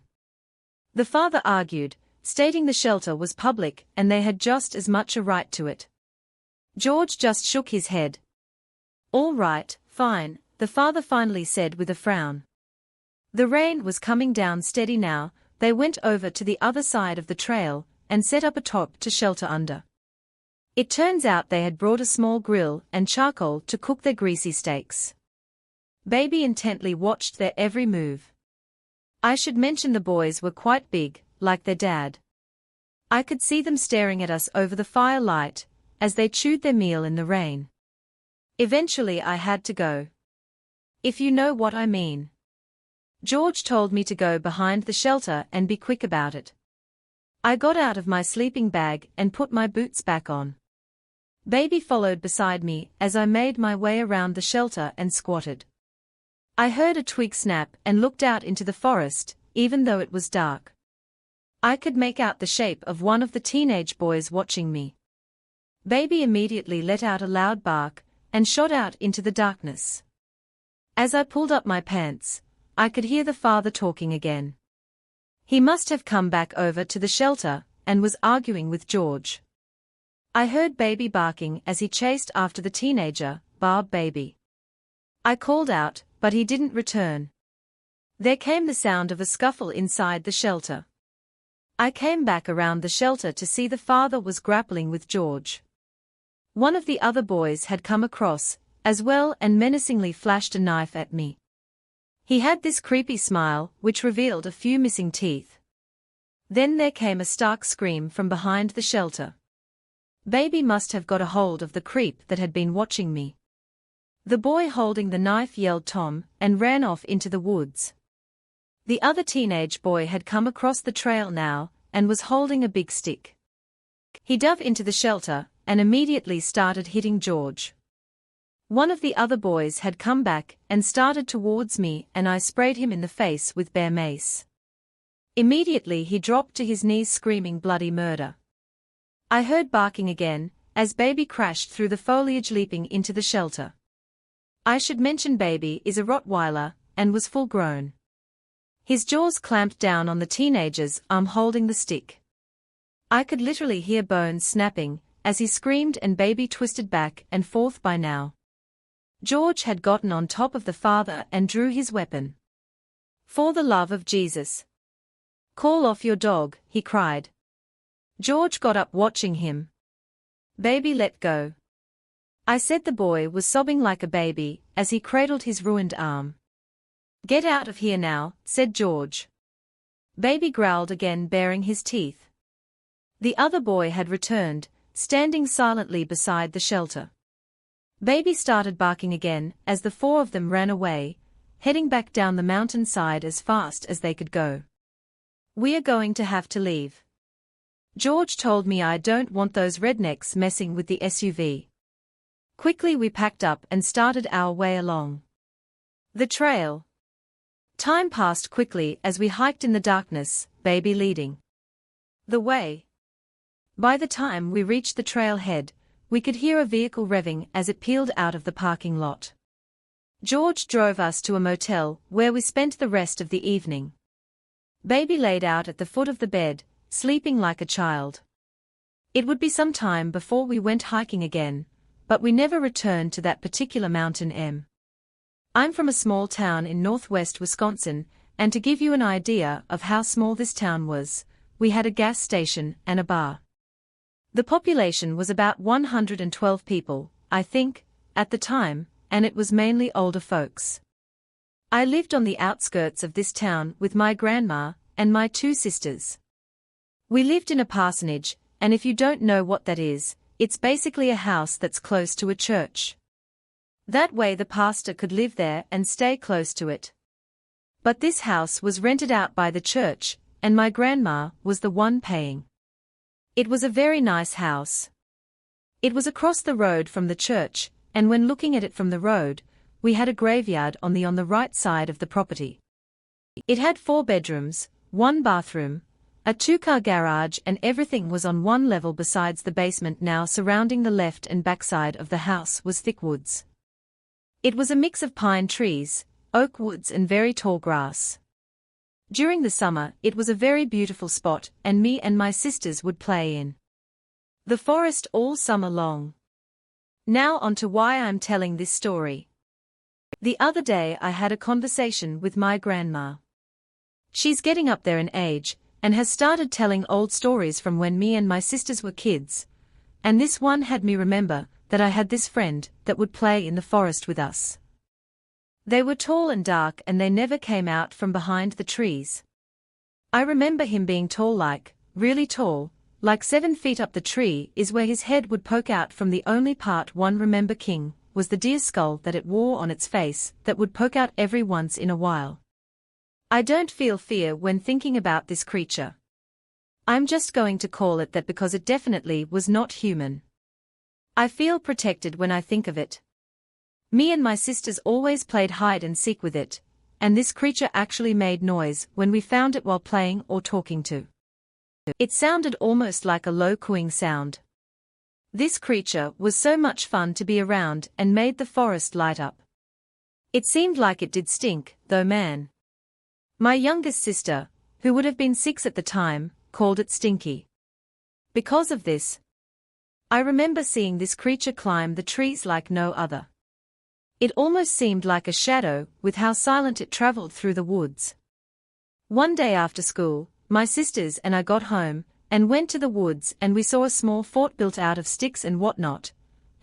The father argued, stating the shelter was public and they had just as much a right to it. George just shook his head. All right, fine, the father finally said with a frown. The rain was coming down steady now. They went over to the other side of the trail and set up a top to shelter under. It turns out they had brought a small grill and charcoal to cook their greasy steaks. Baby intently watched their every move. I should mention the boys were quite big, like their dad. I could see them staring at us over the firelight, as they chewed their meal in the rain. Eventually I had to go. If you know what I mean. George told me to go behind the shelter and be quick about it. I got out of my sleeping bag and put my boots back on. Baby followed beside me as I made my way around the shelter and squatted. I heard a twig snap and looked out into the forest, even though it was dark. I could make out the shape of one of the teenage boys watching me. Baby immediately let out a loud bark and shot out into the darkness. As I pulled up my pants, I could hear the father talking again. He must have come back over to the shelter and was arguing with George. I heard Baby barking as he chased after the teenager, Barb Baby. I called out, but he didn't return. There came the sound of a scuffle inside the shelter. I came back around the shelter to see the father was grappling with George. One of the other boys had come across, as well, and menacingly flashed a knife at me. He had this creepy smile, which revealed a few missing teeth. Then there came a stark scream from behind the shelter. Baby must have got a hold of the creep that had been watching me. The boy holding the knife yelled Tom and ran off into the woods. The other teenage boy had come across the trail now and was holding a big stick. He dove into the shelter and immediately started hitting George. One of the other boys had come back and started towards me, and I sprayed him in the face with bear mace. Immediately he dropped to his knees screaming bloody murder. I heard barking again as Baby crashed through the foliage, leaping into the shelter. I should mention Baby is a Rottweiler and was full grown. His jaws clamped down on the teenager's arm holding the stick. I could literally hear bones snapping as he screamed, and Baby twisted back and forth. By now, George had gotten on top of the father and drew his weapon. "For the love of Jesus, call off your dog," he cried. George got up watching him. "Baby, let go," I said. The boy was sobbing like a baby as he cradled his ruined arm. "Get out of here now," said George. Baby growled again, baring his teeth. The other boy had returned, standing silently beside the shelter. Baby started barking again as the four of them ran away, heading back down the mountainside as fast as they could go. "We are going to have to leave. George told me I don't want those rednecks messing with the SUV." Quickly we packed up and started our way along the trail. Time passed quickly as we hiked in the darkness, Baby leading the way. By the time we reached the trailhead, we could hear a vehicle revving as it peeled out of the parking lot. George drove us to a motel where we spent the rest of the evening. Baby laid out at the foot of the bed, sleeping like a child. It would be some time before we went hiking again, but we never returned to that particular mountain. I'm from a small town in northwest Wisconsin, and to give you an idea of how small this town was, we had a gas station and a bar. The population was about 112 people, I think, at the time, and it was mainly older folks. I lived on the outskirts of this town with my grandma and my two sisters. We lived in a parsonage, and if you don't know what that is, it's basically a house that's close to a church. That way the pastor could live there and stay close to it. But this house was rented out by the church, and my grandma was the one paying. It was a very nice house. It was across the road from the church, and when looking at it from the road, we had a graveyard on the right side of the property. It had 4 bedrooms, 1 bathroom, a 2-car garage, and everything was on one level besides the basement. Now surrounding the left and backside of the house was thick woods. It was a mix of pine trees, oak woods, and very tall grass. During the summer, it was a very beautiful spot, and me and my sisters would play in the forest all summer long. Now on to why I'm telling this story. The other day I had a conversation with my grandma. She's getting up there in age, and has started telling old stories from when me and my sisters were kids, and this one had me remember that I had this friend that would play in the forest with us. They were tall and dark, and they never came out from behind the trees. I remember him being tall, like, really tall, like 7 feet up the tree is where his head would poke out from. The only part one remember king was the deer skull that it wore on its face that would poke out every once in a while. I don't feel fear when thinking about this creature. I'm just going to call it that because it definitely was not human. I feel protected when I think of it. Me and my sisters always played hide and seek with it, and this creature actually made noise when we found it while playing or talking to. It sounded almost like a low cooing sound. This creature was so much fun to be around and made the forest light up. It seemed like it did stink, though, man. My youngest sister, who would have been 6 at the time, called it stinky. Because of this, I remember seeing this creature climb the trees like no other. It almost seemed like a shadow with how silent it traveled through the woods. One day after school, my sisters and I got home and went to the woods, and we saw a small fort built out of sticks and whatnot,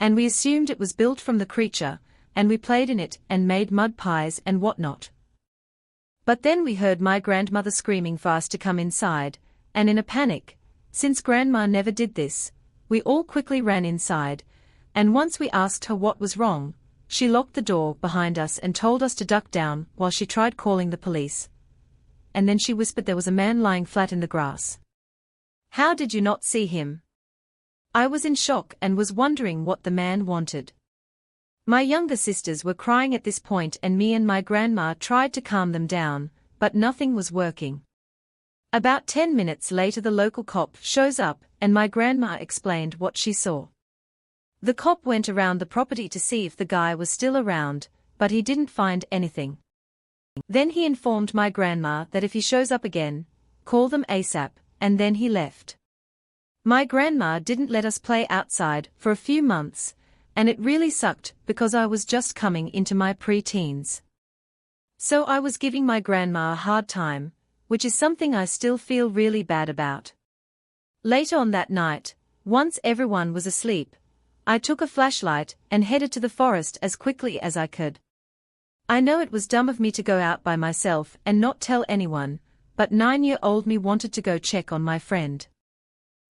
and we assumed it was built from the creature, and we played in it and made mud pies and whatnot. But then we heard my grandmother screaming for us to come inside, and in a panic, since Grandma never did this, we all quickly ran inside, and once we asked her what was wrong, she locked the door behind us and told us to duck down while she tried calling the police. And then she whispered there was a man lying flat in the grass. How did you not see him? I was in shock and was wondering what the man wanted. My younger sisters were crying at this point, and me and my grandma tried to calm them down, but nothing was working. About 10 minutes later the local cop shows up, and my grandma explained what she saw. The cop went around the property to see if the guy was still around, but he didn't find anything. Then he informed my grandma that if he shows up again, call them ASAP, and then he left. My grandma didn't let us play outside for a few months, and it really sucked because I was just coming into my pre-teens. So I was giving my grandma a hard time, which is something I still feel really bad about. Later on that night, once everyone was asleep, I took a flashlight and headed to the forest as quickly as I could. I know it was dumb of me to go out by myself and not tell anyone, but 9-year-old me wanted to go check on my friend.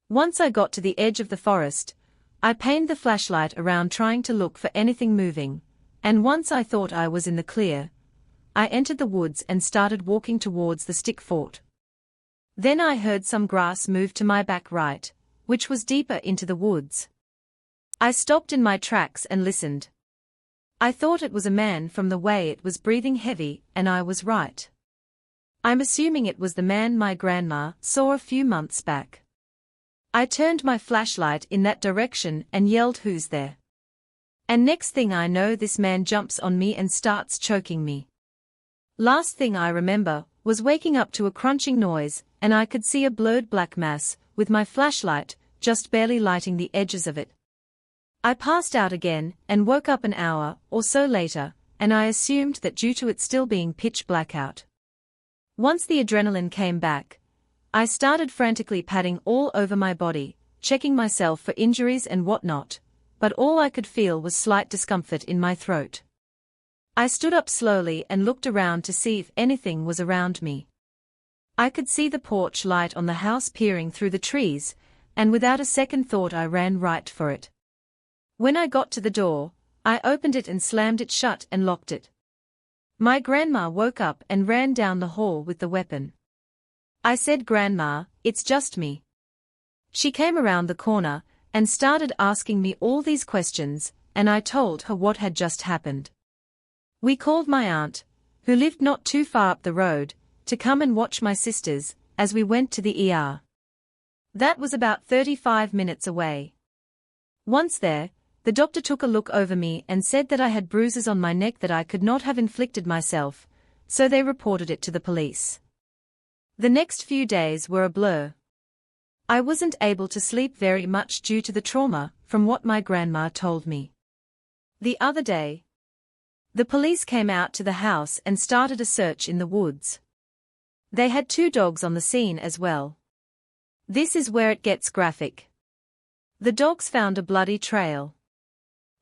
Once I got to the edge of the forest, I pained the flashlight around trying to look for anything moving, and once I thought I was in the clear, I entered the woods and started walking towards the stick fort. Then I heard some grass move to my back right, which was deeper into the woods. I stopped in my tracks and listened. I thought it was a man from the way it was breathing heavy, and I was right. I'm assuming it was the man my grandma saw a few months back. I turned my flashlight in that direction and yelled, "Who's there?" And next thing I know, this man jumps on me and starts choking me. Last thing I remember was waking up to a crunching noise, and I could see a blurred black mass, with my flashlight just barely lighting the edges of it. I passed out again and woke up an hour or so later, and I assumed that due to it still being pitch black out. Once the adrenaline came back, I started frantically patting all over my body, checking myself for injuries and whatnot, but all I could feel was slight discomfort in my throat. I stood up slowly and looked around to see if anything was around me. I could see the porch light on the house peering through the trees, and without a second thought I ran right for it. When I got to the door, I opened it and slammed it shut and locked it. My grandma woke up and ran down the hall with the weapon. I said, "Grandma, it's just me." She came around the corner and started asking me all these questions, and I told her what had just happened. We called my aunt, who lived not too far up the road, to come and watch my sisters as we went to the ER. That was about 35 minutes away. Once there, the doctor took a look over me and said that I had bruises on my neck that I could not have inflicted myself, so they reported it to the police. The next few days were a blur. I wasn't able to sleep very much due to the trauma from what my grandma told me. The other day, the police came out to the house and started a search in the woods. They had 2 dogs on the scene as well. This is where it gets graphic. The dogs found a bloody trail.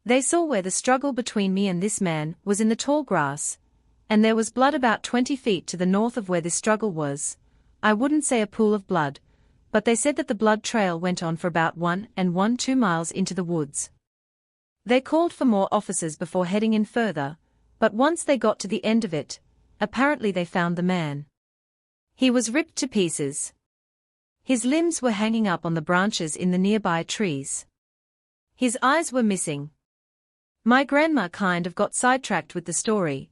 They saw where the struggle between me and this man was in the tall grass, and there was blood about 20 feet to the north of where this struggle was. I wouldn't say a pool of blood, but they said that the blood trail went on for about 1.2 miles into the woods. They called for more officers before heading in further, but once they got to the end of it, apparently they found the man. He was ripped to pieces. His limbs were hanging up on the branches in the nearby trees. His eyes were missing. My grandma kind of got sidetracked with the story,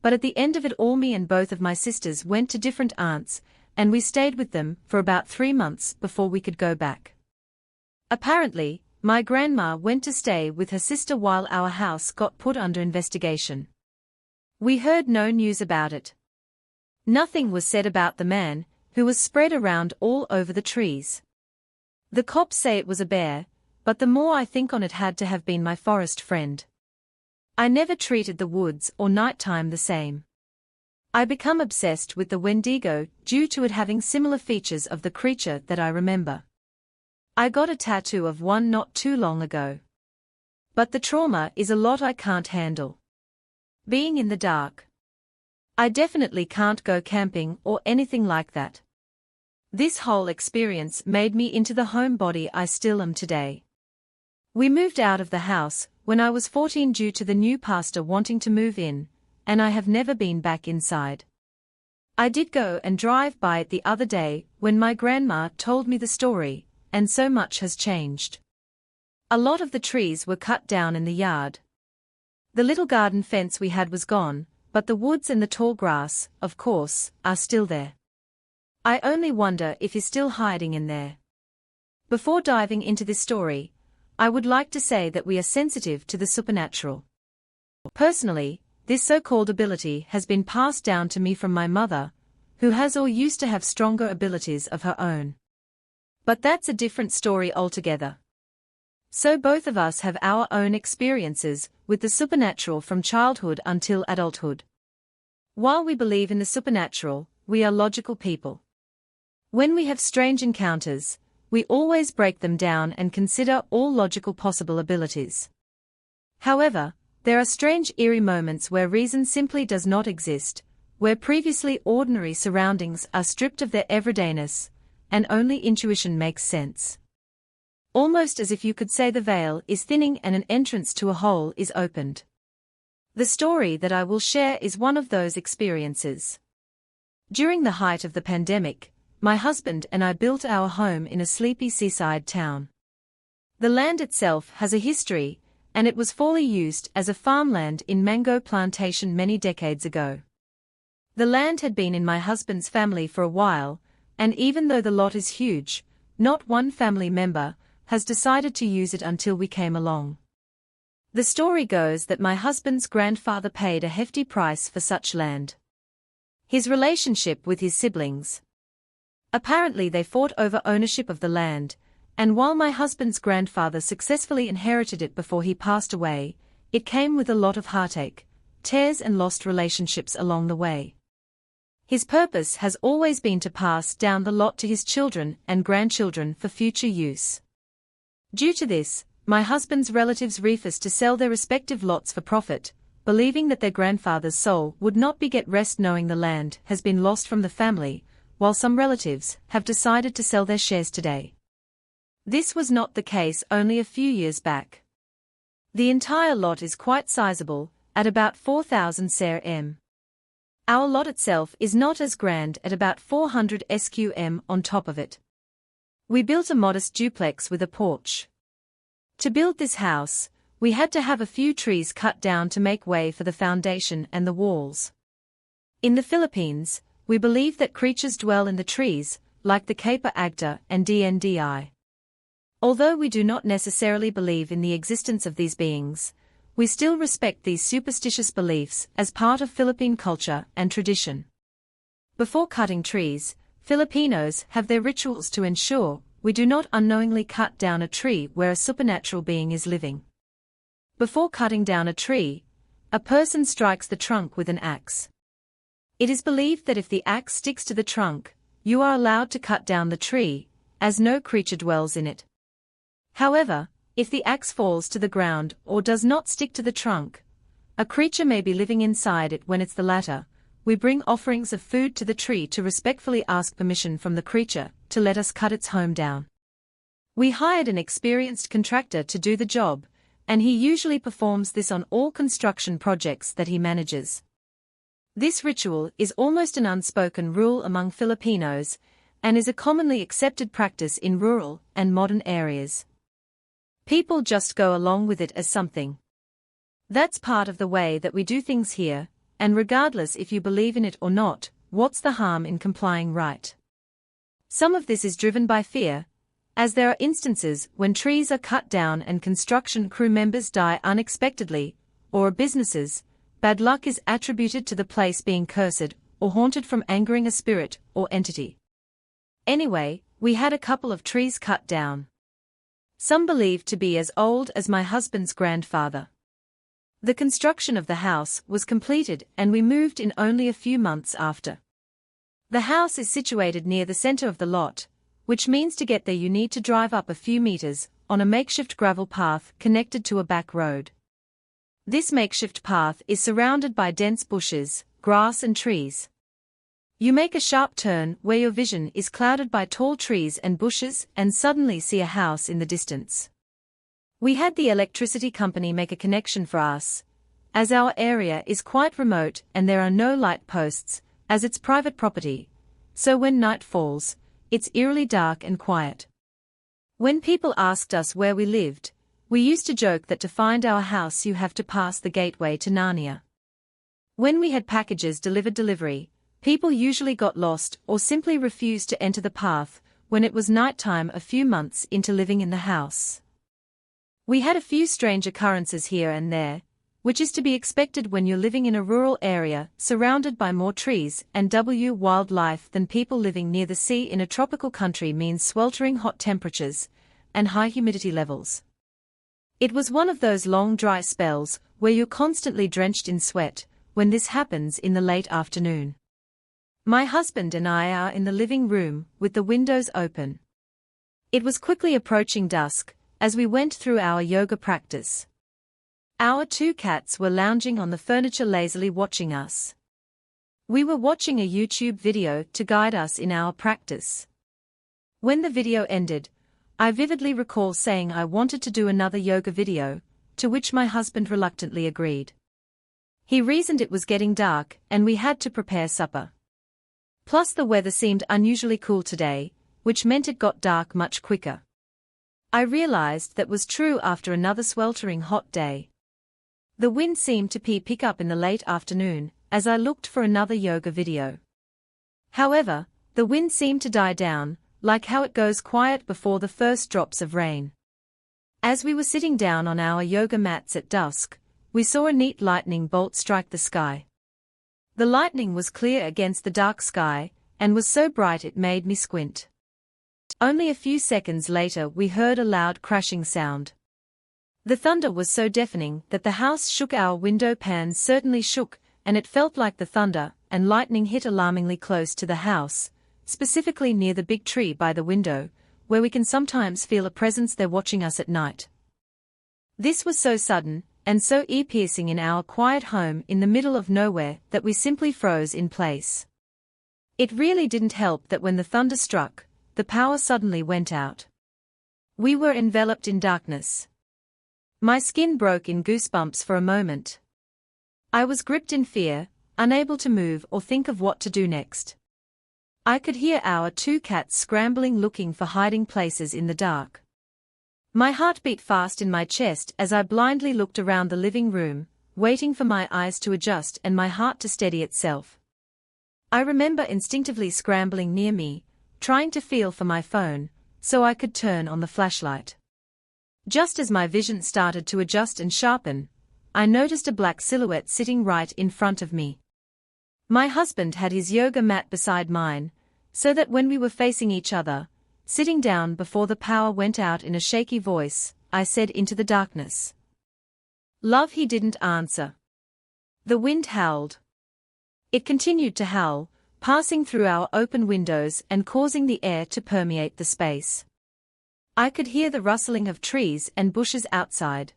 but at the end of it all me and both of my sisters went to different aunts, and we stayed with them for about 3 months before we could go back. Apparently, my grandma went to stay with her sister while our house got put under investigation. We heard no news about it. Nothing was said about the man, who was spread around all over the trees. The cops say it was a bear, but the more I think on it, had to have been my forest friend. I never treated the woods or nighttime the same. I become obsessed with the Wendigo due to it having similar features of the creature that I remember. I got a tattoo of one not too long ago. But the trauma is a lot I can't handle. Being in the dark. I definitely can't go camping or anything like that. This whole experience made me into the homebody I still am today. We moved out of the house when I was 14 due to the new pastor wanting to move in, and I have never been back inside. I did go and drive by it the other day when my grandma told me the story, and so much has changed. A lot of the trees were cut down in the yard. The little garden fence we had was gone, but the woods and the tall grass, of course, are still there. I only wonder if he's still hiding in there. Before diving into this story, I would like to say that we are sensitive to the supernatural. Personally, this so-called ability has been passed down to me from my mother, who has or used to have stronger abilities of her own. But that's a different story altogether. So both of us have our own experiences with the supernatural from childhood until adulthood. While we believe in the supernatural, we are logical people. When we have strange encounters, we always break them down and consider all logical possible abilities. However, there are strange eerie moments where reason simply does not exist, where previously ordinary surroundings are stripped of their everydayness, and only intuition makes sense. Almost as if you could say the veil is thinning and an entrance to a hole is opened. The story that I will share is one of those experiences. During the height of the pandemic, my husband and I built our home in a sleepy seaside town. The land itself has a history, and it was formerly used as a farmland in mango plantation many decades ago. The land had been in my husband's family for a while, and even though the lot is huge, not one family member has decided to use it until we came along. The story goes that my husband's grandfather paid a hefty price for such land. His relationship with his siblings. Apparently they fought over ownership of the land, and while my husband's grandfather successfully inherited it before he passed away, it came with a lot of heartache, tears and lost relationships along the way. His purpose has always been to pass down the lot to his children and grandchildren for future use. Due to this, my husband's relatives refused to sell their respective lots for profit, believing that their grandfather's soul would not be get rest knowing the land has been lost from the family, while some relatives have decided to sell their shares today. This was not the case only a few years back. The entire lot is quite sizable, at about 4,000 sqm. Our lot itself is not as grand at about 400 sqm on top of it. We built a modest duplex with a porch. To build this house, we had to have a few trees cut down to make way for the foundation and the walls. In the Philippines, we believe that creatures dwell in the trees, like the caper agda and dndi. Although we do not necessarily believe in the existence of these beings, we still respect these superstitious beliefs as part of Philippine culture and tradition. Before cutting trees, Filipinos have their rituals to ensure we do not unknowingly cut down a tree where a supernatural being is living. Before cutting down a tree, a person strikes the trunk with an axe. It is believed that if the axe sticks to the trunk, you are allowed to cut down the tree, as no creature dwells in it. However, if the axe falls to the ground or does not stick to the trunk, a creature may be living inside it. When it's the latter, we bring offerings of food to the tree to respectfully ask permission from the creature to let us cut its home down. We hired an experienced contractor to do the job, and he usually performs this on all construction projects that he manages. This ritual is almost an unspoken rule among Filipinos, and is a commonly accepted practice in rural and modern areas. People just go along with it as something. That's part of the way that we do things here, and regardless if you believe in it or not, what's the harm in complying, right? Some of this is driven by fear, as there are instances when trees are cut down and construction crew members die unexpectedly, or businesses, bad luck is attributed to the place being cursed, or haunted from angering a spirit or entity. Anyway, we had a couple of trees cut down. Some believed to be as old as my husband's grandfather. The construction of the house was completed and we moved in only a few months after. The house is situated near the center of the lot, which means to get there you need to drive up a few meters on a makeshift gravel path connected to a back road. This makeshift path is surrounded by dense bushes, grass and trees. You make a sharp turn where your vision is clouded by tall trees and bushes and suddenly see a house in the distance. We had the electricity company make a connection for us, as our area is quite remote and there are no light posts, as it's private property, so when night falls, it's eerily dark and quiet. When people asked us where we lived, we used to joke that to find our house you have to pass the gateway to Narnia. When we had packages delivery, people usually got lost or simply refused to enter the path when it was nighttime a few months into living in the house. We had a few strange occurrences here and there, which is to be expected when you're living in a rural area surrounded by more trees and wildlife than people living near the sea in a tropical country means sweltering hot temperatures and high humidity levels. It was one of those long dry spells where you're constantly drenched in sweat when this happens in the late afternoon. My husband and I are in the living room with the windows open. It was quickly approaching dusk as we went through our yoga practice. Our two cats were lounging on the furniture lazily watching us. We were watching a YouTube video to guide us in our practice. When the video ended, I vividly recall saying I wanted to do another yoga video, to which my husband reluctantly agreed. He reasoned it was getting dark and we had to prepare supper. Plus the weather seemed unusually cool today, which meant it got dark much quicker. I realized that was true after another sweltering hot day. The wind seemed to pick up in the late afternoon, as I looked for another yoga video. However, the wind seemed to die down, like how it goes quiet before the first drops of rain. As we were sitting down on our yoga mats at dusk, we saw a neat lightning bolt strike the sky. The lightning was clear against the dark sky, and was so bright it made me squint. Only a few seconds later we heard a loud crashing sound. The thunder was so deafening that the house shook. Our window panes certainly shook, and it felt like the thunder and lightning hit alarmingly close to the house, specifically near the big tree by the window, where we can sometimes feel a presence there watching us at night. This was so sudden, and so ear-piercing in our quiet home in the middle of nowhere that we simply froze in place. It really didn't help that when the thunder struck, the power suddenly went out. We were enveloped in darkness. My skin broke in goosebumps for a moment. I was gripped in fear, unable to move or think of what to do next. I could hear our two cats scrambling looking for hiding places in the dark. My heart beat fast in my chest as I blindly looked around the living room, waiting for my eyes to adjust and my heart to steady itself. I remember instinctively scrambling near me, trying to feel for my phone, so I could turn on the flashlight. Just as my vision started to adjust and sharpen, I noticed a black silhouette sitting right in front of me. My husband had his yoga mat beside mine, so that when we were facing each other, sitting down before the power went out in a shaky voice, I said into the darkness, "Love." He didn't answer. The wind howled. It continued to howl, passing through our open windows and causing the air to permeate the space. I could hear the rustling of trees and bushes outside.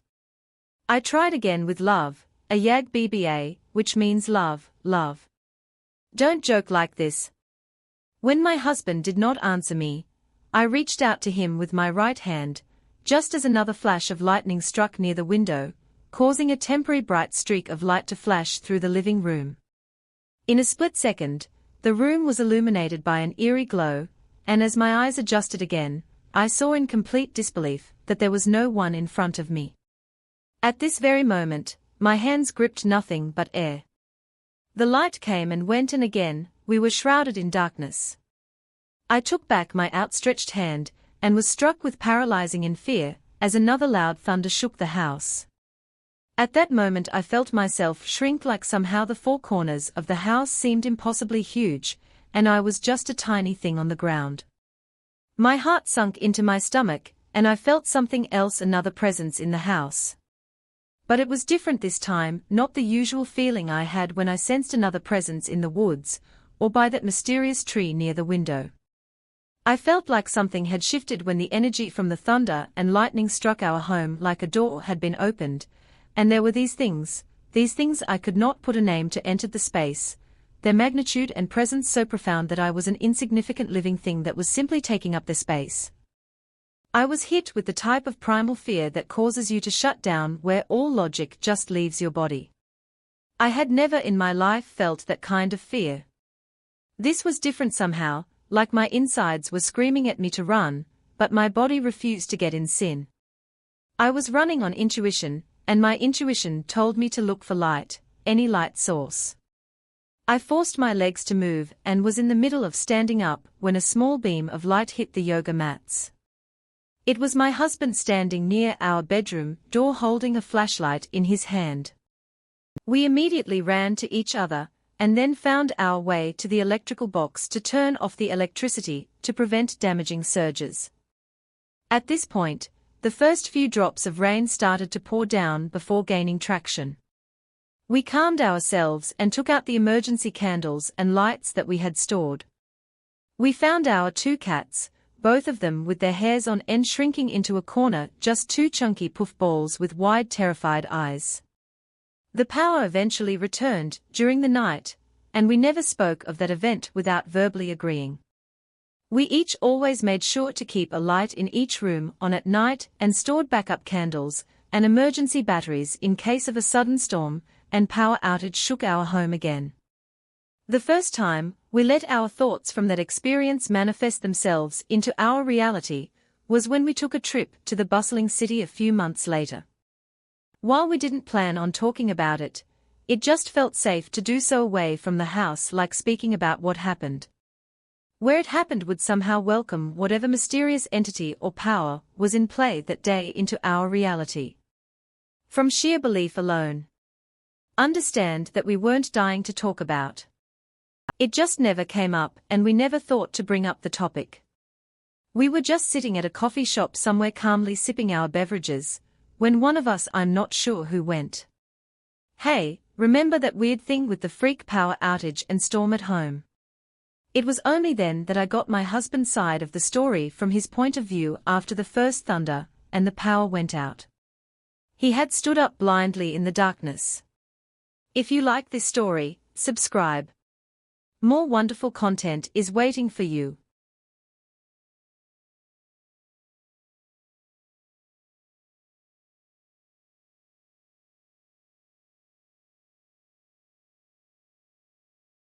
I tried again with "love," a yag bba, which means love, love. Don't joke like this. When my husband did not answer me, I reached out to him with my right hand, just as another flash of lightning struck near the window, causing a temporary bright streak of light to flash through the living room. In a split second, the room was illuminated by an eerie glow, and as my eyes adjusted again, I saw in complete disbelief that there was no one in front of me. At this very moment, my hands gripped nothing but air. The light came and went and again, we were shrouded in darkness. I took back my outstretched hand, and was struck with paralyzing in fear, as another loud thunder shook the house. At that moment I felt myself shrink, like somehow the four corners of the house seemed impossibly huge, and I was just a tiny thing on the ground. My heart sunk into my stomach, and I felt something else, another presence in the house. But it was different this time, not the usual feeling I had when I sensed another presence in the woods, or by that mysterious tree near the window. I felt like something had shifted when the energy from the thunder and lightning struck our home, like a door had been opened, and there were these things I could not put a name to entered the space, their magnitude and presence so profound that I was an insignificant living thing that was simply taking up their space. I was hit with the type of primal fear that causes you to shut down, where all logic just leaves your body. I had never in my life felt that kind of fear. This was different somehow, like my insides were screaming at me to run, but my body refused to get in sin. I was running on intuition, and my intuition told me to look for light, any light source. I forced my legs to move and was in the middle of standing up when a small beam of light hit the yoga mats. It was my husband standing near our bedroom door holding a flashlight in his hand. We immediately ran to each other, and then found our way to the electrical box to turn off the electricity to prevent damaging surges. At this point, the first few drops of rain started to pour down before gaining traction. We calmed ourselves and took out the emergency candles and lights that we had stored. We found our two cats, both of them with their hairs on end, shrinking into a corner, just two chunky puff balls with wide, terrified eyes. The power eventually returned during the night, and we never spoke of that event without verbally agreeing. We each always made sure to keep a light in each room on at night and stored backup candles and emergency batteries in case of a sudden storm and power outage shook our home again. The first time we let our thoughts from that experience manifest themselves into our reality was when we took a trip to the bustling city a few months later. While we didn't plan on talking about it, it just felt safe to do so away from the house, like speaking about what happened. Where it happened would somehow welcome whatever mysterious entity or power was in play that day into our reality. From sheer belief alone. Understand that we weren't dying to talk about. It just never came up, and we never thought to bring up the topic. We were just sitting at a coffee shop somewhere calmly sipping our beverages, when one of us, I'm not sure who, went, "Hey, remember that weird thing with the freak power outage and storm at home?" It was only then that I got my husband's side of the story from his point of view after the first thunder and the power went out. He had stood up blindly in the darkness. If you like this story, subscribe. More wonderful content is waiting for you.